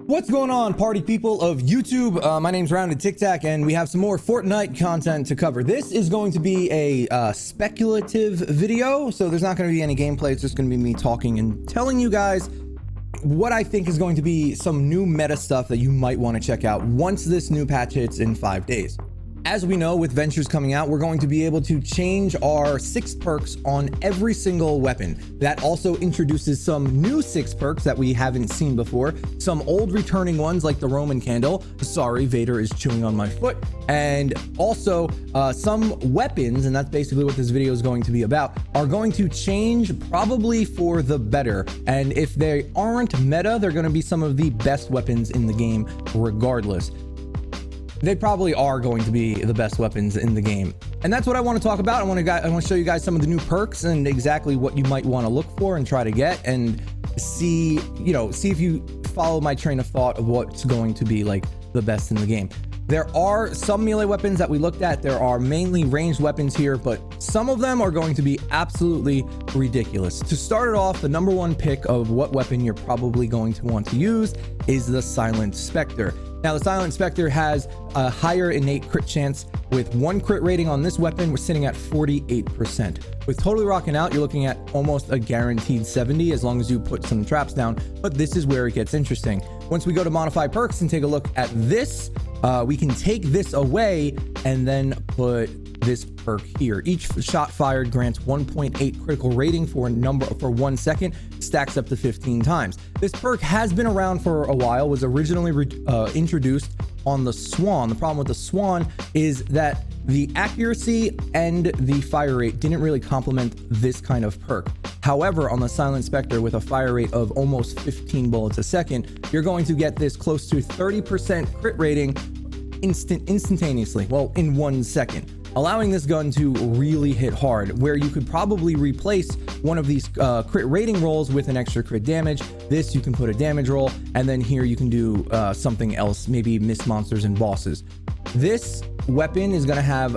What's going on, party people of YouTube? My name's Rounded TikTak, and we have some more Fortnite content to cover. This is going to be a speculative video, so there's not going to be any gameplay. It's just going to be me talking and telling you guys what I think is going to be some new meta stuff that you might want to check out once this new patch hits in 5 days. As we know, with Ventures coming out, we're going to be able to change our 6 perks on every single weapon. That also introduces some new 6 perks that we haven't seen before, some old returning ones like the Roman candle. Sorry, Vader is chewing on my foot. And also some weapons, and that's basically what this video is going to be about, are going to change probably for the better. And if they aren't meta, they're going to be some of the best weapons in the game regardless. They probably are going to be the best weapons in the game. And that's what I want to talk about. I want to show you guys some of the new perks and exactly what you might want to look for and try to get, and see if you follow my train of thought of what's going to be like the best in the game. There are some melee weapons that we looked at. There are mainly ranged weapons here, but some of them are going to be absolutely ridiculous. To start it off, the #1 pick of what weapon you're probably going to want to use is the Silent Spectre. Now, the Silent Spectre has a higher innate crit chance. With 1 crit rating on this weapon, we're sitting at 48%. With totally rocking out, you're looking at almost a guaranteed 70 as long as you put some traps down. But this is where it gets interesting. Once we go to modify perks and take a look at this, we can take this away and then put this perk here. Each shot fired grants 1.8 critical rating for 1 second, stacks up to 15 times. This perk has been around for a while, was originally introduced on the Swan. The problem with the Swan is that the accuracy and the fire rate didn't really complement this kind of perk. However, on the Silent Spectre, with a fire rate of almost 15 bullets a second, you're going to get this close to 30% crit rating instantaneously, well, in 1 second, allowing this gun to really hit hard, where you could probably replace one of these crit rating rolls with an extra crit damage. This, you can put a damage roll, and then here you can do something else, maybe miss monsters and bosses. This weapon is going to have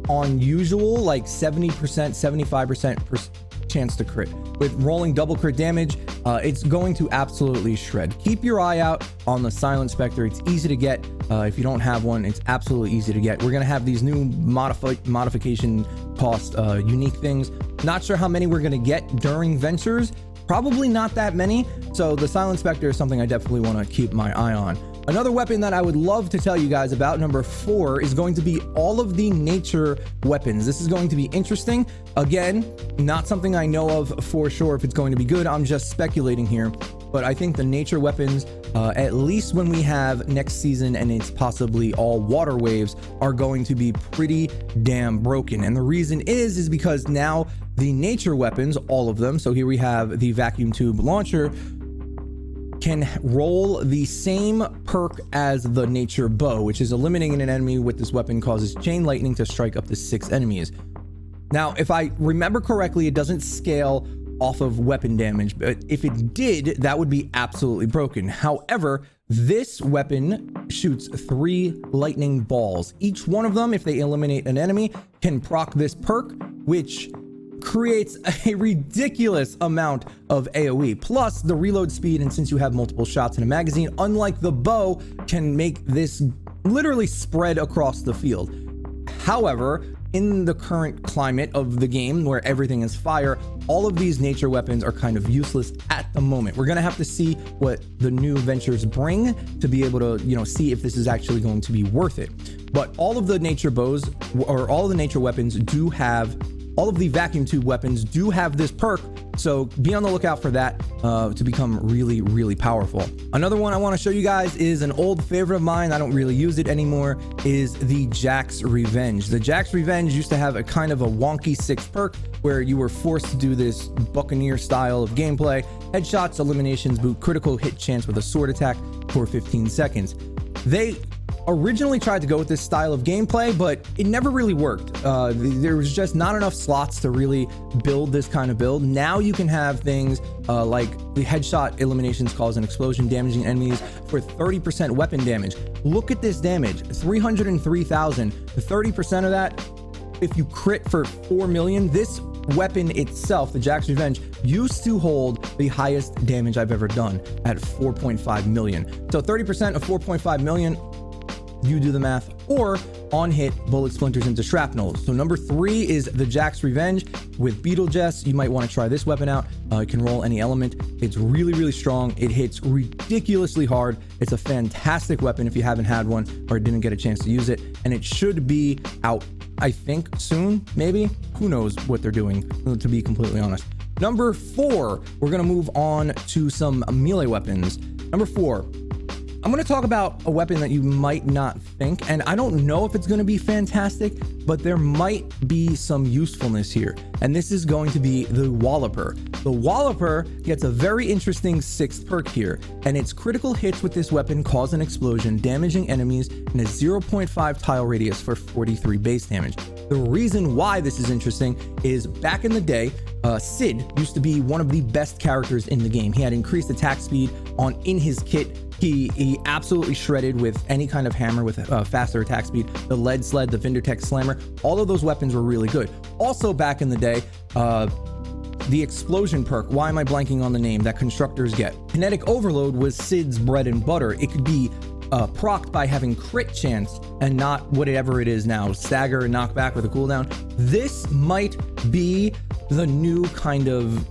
on usual like 70%, 75% chance to crit. With rolling double crit damage, it's going to absolutely shred. Keep your eye out on the Silent Spectre. It's easy to get. If you don't have one, it's absolutely easy to get. We're going to have these new modification cost unique things. Not sure how many we're going to get during Ventures. Probably not that many. So the Silent Spectre is something I definitely want to keep my eye on. Another weapon that I would love to tell you guys about, #4, is going to be all of the nature weapons. This is going to be interesting. Again, not something I know of for sure if it's going to be good. I'm just speculating here. But I think the nature weapons, at least when we have next season and it's possibly all water waves, are going to be pretty damn broken. And the reason is because now the nature weapons, all of them, so here we have the vacuum tube launcher, can roll the same perk as the nature bow, which is eliminating an enemy with this weapon causes chain lightning to strike up to 6 enemies. Now, if I remember correctly, it doesn't scale off of weapon damage, but if it did, that would be absolutely broken. However, this weapon shoots 3 lightning balls. Each one of them, if they eliminate an enemy, can proc this perk, which creates a ridiculous amount of AoE. Plus the reload speed, and since you have multiple shots in a magazine, unlike the bow, can make this literally spread across the field. However, in the current climate of the game where everything is fire, all of these nature weapons are kind of useless at the moment. We're gonna have to see what the new Ventures bring to be able to, see if this is actually going to be worth it. But all of the nature bows, or all of the nature weapons do have, all of the vacuum tube weapons do have this perk, so be on the lookout for that to become really, really powerful. Another one I want to show you guys is an old favorite of mine. I don't really use it anymore, is the Jack's Revenge. The Jack's Revenge used to have a kind of a wonky 6 perk where you were forced to do this Buccaneer style of gameplay. Headshots, eliminations, boot critical hit chance with a sword attack for 15 seconds. They originally tried to go with this style of gameplay, but it never really worked. There was just not enough slots to really build this kind of build. Now you can have things like the headshot eliminations cause an explosion, damaging enemies for 30% weapon damage. Look at this damage, 303,000. 30% of that, if you crit for 4 million, this weapon itself, the Jack's Revenge, used to hold the highest damage I've ever done at 4.5 million. So 30% of 4.5 million, you do the math, or on hit, bullet splinters into shrapnel. So number 3 is the Jack's Revenge with Beetle Jess. You might want to try this weapon out. It can roll any element. It's really, really strong. It hits ridiculously hard. It's a fantastic weapon if you haven't had one or didn't get a chance to use it. And it should be out, I think, soon, maybe. Who knows what they're doing, to be completely honest. Number 4, we're going to move on to some melee weapons. Number 4. I'm going to talk about a weapon that you might not think, and I don't know if it's going to be fantastic, but there might be some usefulness here. And this is going to be the Walloper. The Walloper gets a very interesting 6th perk here, and its critical hits with this weapon cause an explosion, damaging enemies in a 0.5 tile radius for 43 base damage. The reason why this is interesting is back in the day, Sid used to be one of the best characters in the game. He had increased attack speed in his kit. He absolutely shredded with any kind of hammer with faster attack speed. The lead sled, the Vindertech slammer, all of those weapons were really good. Also back in the day, the explosion perk, why am I blanking on the name, that constructors get? Kinetic overload was Sid's bread and butter. It could be procced by having crit chance and not whatever it is now, stagger and knockback with a cooldown. This might be the new kind of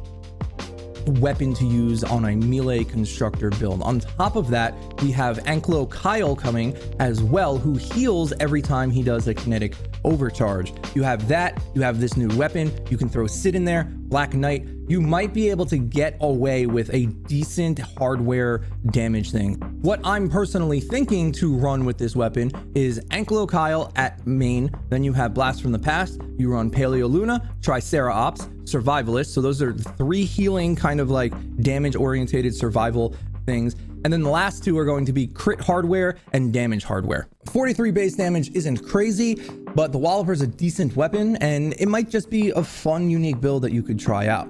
weapon to use on a melee constructor build. On top of that, we have Anklo Kyle coming as well, who heals every time he does a kinetic overcharge. You have that, you have this new weapon, you can throw Sid in there, Black Knight. You might be able to get away with a decent hardware damage thing. What I'm personally thinking to run with this weapon is Anklo Kyle at main, then you have Blast from the Past, you run Paleo Luna, Tricera Ops, Survivalist. So those are 3 healing kind of like damage orientated survival things. And then the last 2 are going to be crit hardware and damage hardware. 43 base damage isn't crazy, but the Walloper is a decent weapon and it might just be a fun, unique build that you could try out.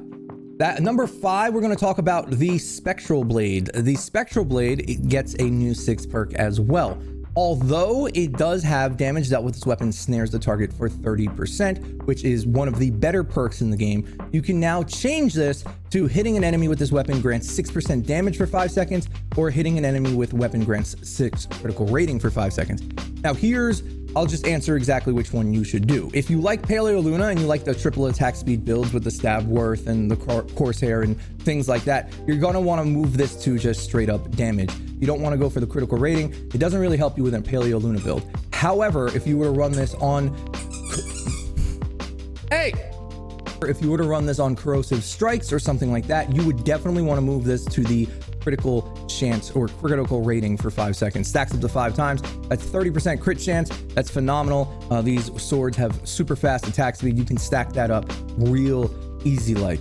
That number 5, we're going to talk about the Spectral Blade. The Spectral Blade, it gets a new 6th perk as well. Although it does have damage dealt with this weapon snares the target for 30%, which is one of the better perks in the game. You can now change this to hitting an enemy with this weapon grants 6% damage for 5 seconds, or hitting an enemy with weapon grants 6 critical rating for 5 seconds. Now I'll just answer exactly which one you should do. If you like Paleo Luna and you like the triple attack speed builds with the stab worth and the Corsair and things like that, you're gonna wanna move this to just straight up damage. You don't wanna go for the critical rating. It doesn't really help you with a Paleo Luna build. However, if you were to run this on... If you were to run this on Corrosive Strikes or something like that, you would definitely wanna move this to the critical chance or critical rating for 5 seconds. Stacks up to 5 times. That's 30% crit chance. That's phenomenal. These swords have super fast attack speed. You can stack that up real easy like.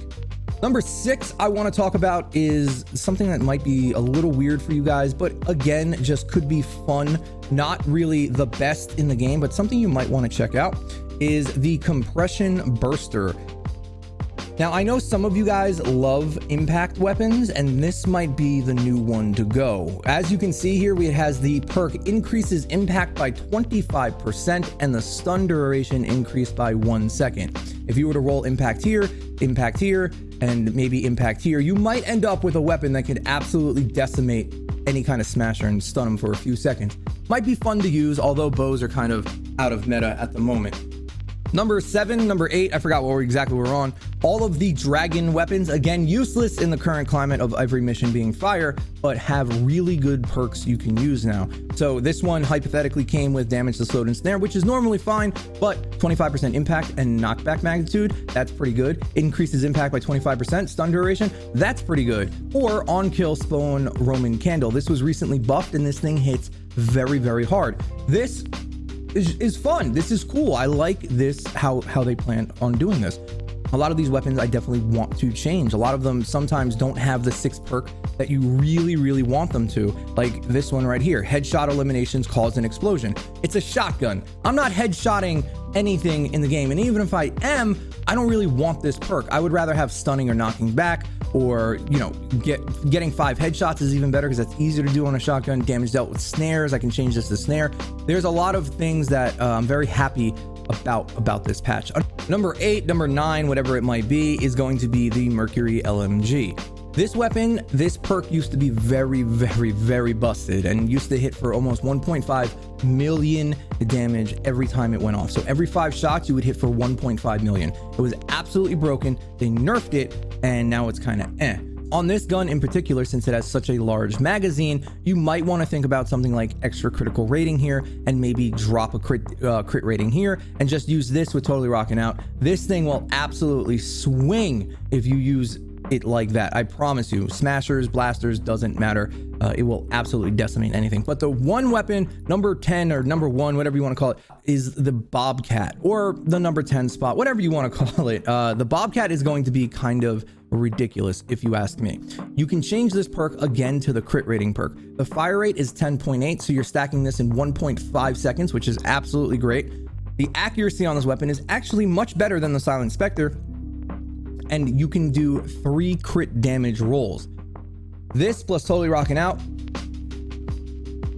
Number 6 I want to talk about is something that might be a little weird for you guys, but again, just could be fun. Not really the best in the game, but something you might want to check out is the Compression Burster. Now, I know some of you guys love impact weapons, and this might be the new one to go. As you can see here, it has the perk increases impact by 25% and the stun duration increased by 1 second. If you were to roll impact here, and maybe impact here, you might end up with a weapon that could absolutely decimate any kind of smasher and stun them for a few seconds. Might be fun to use, although bows are kind of out of meta at the moment. Number 7, number 8, I forgot what exactly we're on. All of the dragon weapons, again, useless in the current climate of every mission being fire, but have really good perks you can use now. So this one hypothetically came with damage to slowed and snare, which is normally fine, but 25% impact and knockback magnitude, that's pretty good. Increases impact by 25%, stun duration, that's pretty good. Or on kill spawn Roman Candle. This was recently buffed and this thing hits very, very hard. This is fun. This is cool. I like this, how they plan on doing this. A lot of these weapons I definitely want to change. A lot of them sometimes don't have the 6th perk that you really, really want them to. Like this one right here, headshot eliminations cause an explosion. It's a shotgun. I'm not headshotting anything in the game. And even if I am, I don't really want this perk. I would rather have stunning or knocking back or, you know, getting 5 headshots is even better because that's easier to do on a shotgun. Damage dealt with snares, I can change this to snare. There's a lot of things that I'm very happy about this patch. Number 8, number 9, whatever it might be, is going to be the Mercury LMG. This weapon, this perk used to be very, very, very busted and used to hit for almost 1.5 million damage every time it went off. So every 5 shots, you would hit for 1.5 million. It was absolutely broken. They nerfed it, and now it's kind of eh. On this gun in particular, since it has such a large magazine, you might want to think about something like extra critical rating here and maybe drop a crit rating here and just use this with totally rocking out. This thing will absolutely swing if you use it like that. I promise you. Smashers, blasters, doesn't matter. It will absolutely decimate anything. But the one weapon, number 10 or number 1, whatever you want to call it, is the Bobcat, or the number 10 spot, whatever you want to call it. The Bobcat is going to be kind of ridiculous if you ask me. You can change this perk again to the crit rating perk. The fire rate is 10.8, so you're stacking this in 1.5 seconds, which is absolutely great. The accuracy on this weapon is actually much better than the Silent Spectre, and you can do 3 crit damage rolls. This plus totally rocking out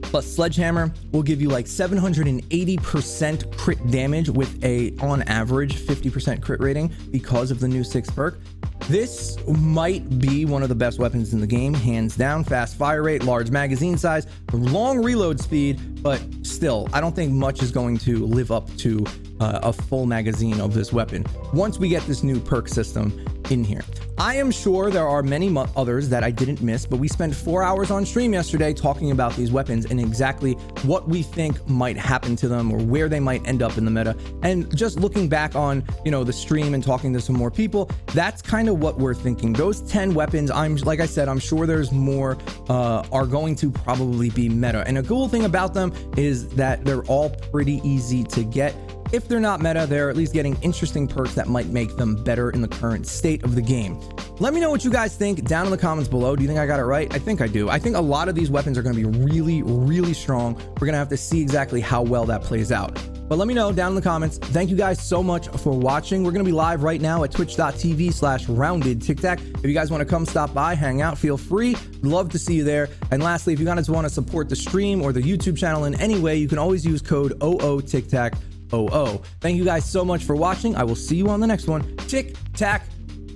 plus sledgehammer will give you like 780% crit damage with a, on average, 50% crit rating because of the new 6th perk. This might be one of the best weapons in the game, hands down. Fast fire rate, large magazine size, long reload speed, but still, I don't think much is going to live up to a full magazine of this weapon once we get this new perk system in here. I am sure there are many others that I didn't miss, but we spent 4 hours on stream yesterday talking about these weapons and exactly what we think might happen to them or where they might end up in the meta. And just looking back on, you know, the stream and talking to some more people, that's kind of what we're thinking. Those 10 weapons, like I said, I'm sure there's more, are going to probably be meta. And a cool thing about them is that they're all pretty easy to get. If they're not meta, they're at least getting interesting perks that might make them better in the current state of the game. Let me know what you guys think down in the comments below. Do you think I got it right? I think I do. I think a lot of these weapons are going to be really, really strong. We're going to have to see exactly how well that plays out. But let me know down in the comments. Thank you guys so much for watching. We're going to be live right now at twitch.tv/roundedtiktak. If you guys want to come stop by, hang out, feel free. Love to see you there. And lastly, if you guys want to support the stream or the YouTube channel in any way, you can always use code OOTIKTAKOO. Thank you guys so much for watching. I will see you on the next one. TikTak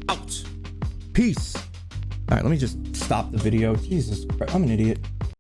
out. Peace. All right, let me just stop the video. Jesus Christ, I'm an idiot.